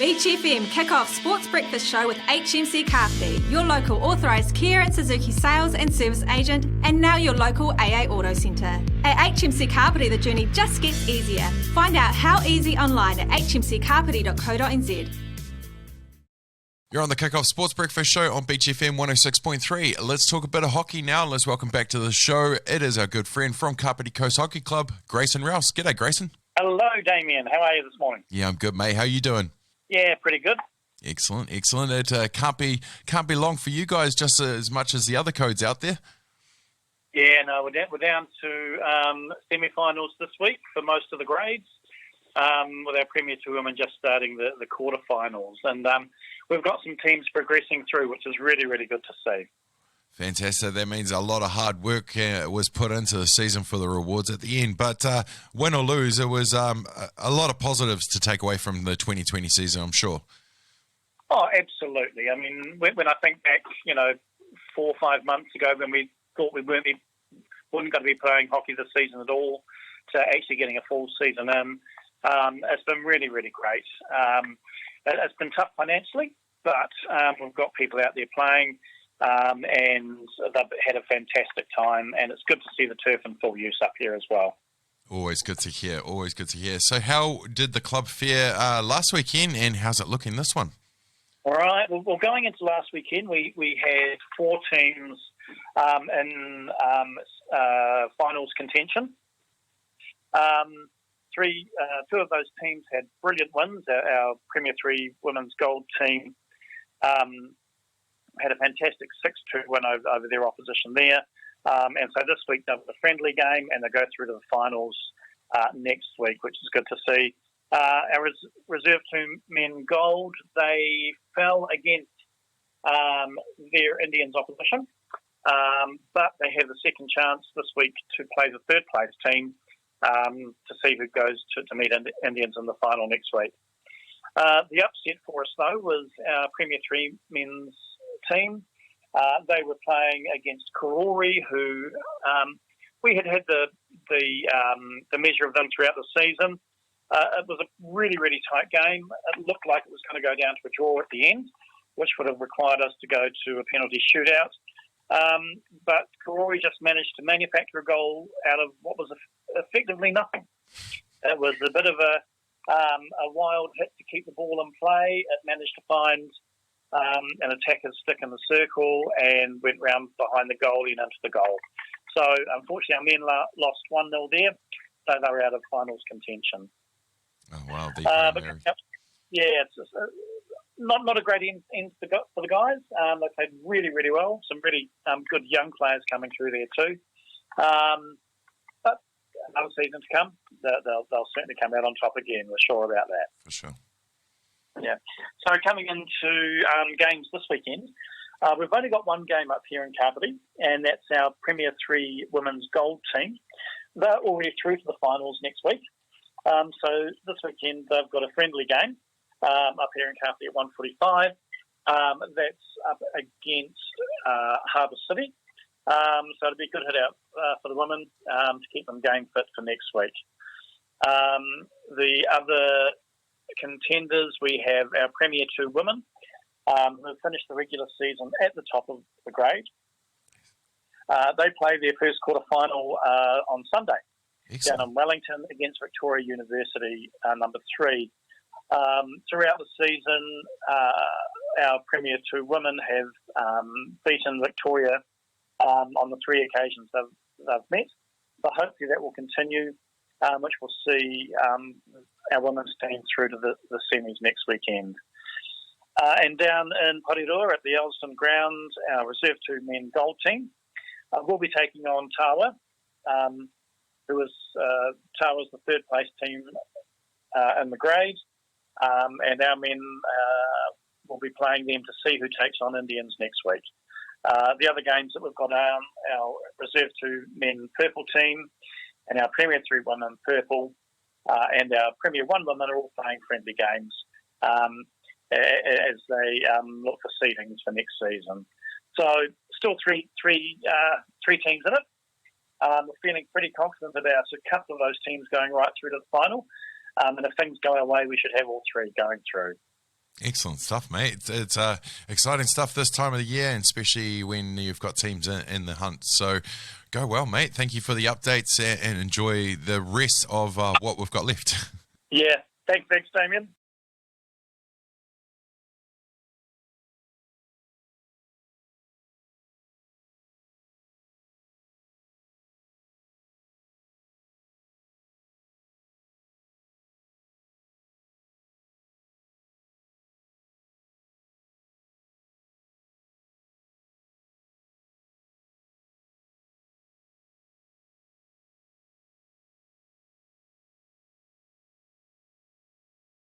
Beach FM kick-off sports breakfast show with HMC Kapiti, your local authorised Kia and Suzuki sales and service agent, and now your local AA Auto Centre. At HMC Kapiti, the journey just gets easier. Find out how easy online at hmckapiti.co.nz. You're on the Kick-Off Sports Breakfast Show on Beach FM 106.3. Let's talk a bit of hockey now. Let's welcome back to the show. It is our good friend from Kapiti Coast Hockey Club, Grayson Rowse. G'day, Grayson. Hello, Damian. How are you this morning? Yeah, I'm good, mate. How are you doing? Yeah, pretty good. Excellent. It can't be long for you guys, just as much as the other codes out there. Yeah, no, we're down to semi-finals this week for most of the grades, with our Premier 2 women just starting the quarterfinals. And we've got some teams progressing through, which is really, really good to see. Fantastic. That means a lot of hard work was put into the season for the rewards at the end. But win or lose, it was a lot of positives to take away from the 2020 season, I'm sure. Oh, absolutely. I mean, when I think back, 4 or 5 months ago when we thought we weren't going to be playing hockey this season at all, to actually getting a full season in, it's been really, really great. It's been tough financially, but we've got people out there playing. And they've had a fantastic time, and it's good to see the turf in full use up here as well. Always good to hear. So how did the club fare last weekend, and how's it looking this one? All right. Well, going into last weekend, we had 4 teams in finals contention. 2 of those teams had brilliant wins. Our Premier 3 women's gold team had a fantastic 6-2 win over their opposition there. And so this week they've got a friendly game and they go through to the finals next week, which is good to see. Our Reserve 2 men gold, they fell against their Indians opposition, but they have a second chance this week to play the third place team to see who goes to meet Indians in the final next week. The upset for us, though, was our Premier 3 men's team. They were playing against Karori, who we had the measure of them throughout the season. It was a really, really tight game. It looked like it was going to go down to a draw at the end, which would have required us to go to a penalty shootout. But Karori just managed to manufacture a goal out of what was effectively nothing. It was a bit of a wild hit to keep the ball in play. It managed to find an attacker's stick in the circle and went round behind the goalie and into the goal. So, unfortunately, our men lost 1-0 there, so they were out of finals contention. Oh, wow. It's just, not a great end for the guys. They played really, really well. Some really good young players coming through there too. But another season to come, they'll certainly come out on top again. We're sure about that. For sure. Yeah. So coming into games this weekend, we've only got one game up here in Kapiti, and that's our Premier 3 women's gold team. They're already through to the finals next week. So this weekend they've got a friendly game up here in Kapiti at 1:45. That's up against Harbour City. So it'll be a good hit out for the women to keep them game fit for next week. The other contenders, we have our Premier 2 women who have finished the regular season at the top of the grade. They play their first quarter-final on Sunday. Excellent. Down in Wellington against Victoria University, number 3. Throughout the season, our Premier 2 women have beaten Victoria on the 3 occasions they've met. So hopefully that will continue, which will see our women's team through to the semis next weekend. And down in Porirua at the Elston Ground, our Reserve 2 men gold team will be taking on Tawa, Tawa's the third place team in the grade, and our men will be playing them to see who takes on Indians next week. The other games that we've got our Reserve 2 men purple team and our Premier 3 women purple and our Premier 1 women are all playing friendly games as they look for seedings for next season. So still three teams in it. We're feeling pretty confident about a couple of those teams going right through to the final. And if things go our way, we should have all 3 going through. Excellent stuff, mate. It's exciting stuff this time of the year, and especially when you've got teams in the hunt. So go well, mate. Thank you for the updates and enjoy the rest of what we've got left. Yeah, thanks, Damian.